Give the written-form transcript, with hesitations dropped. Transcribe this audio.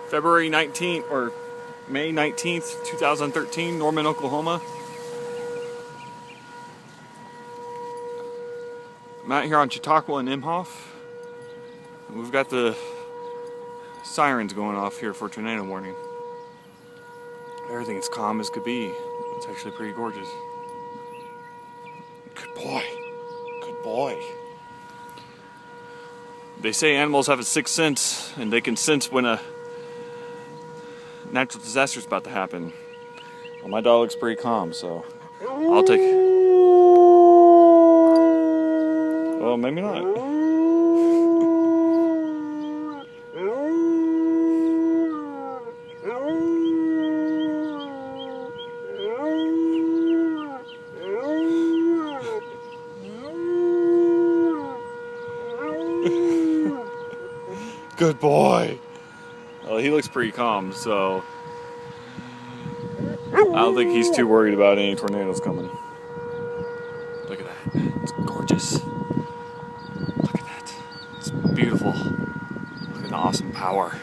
February 19th or May 19th, 2013, Norman, Oklahoma. I'm out here on Chautauqua and Imhoff. We've got the sirens going off here for tornado warning. Everything's calm as could be. It's actually pretty gorgeous. Good boy. Good boy. They say animals have a sixth sense and they can sense when a natural disaster is about to happen. Well, my dog looks pretty calm, so I'll take it. Well, maybe not. Good boy. Well, he looks pretty calm, so I don't think he's too worried about any tornadoes coming. Look at that. It's gorgeous. Look at that. It's beautiful. Look at the awesome power.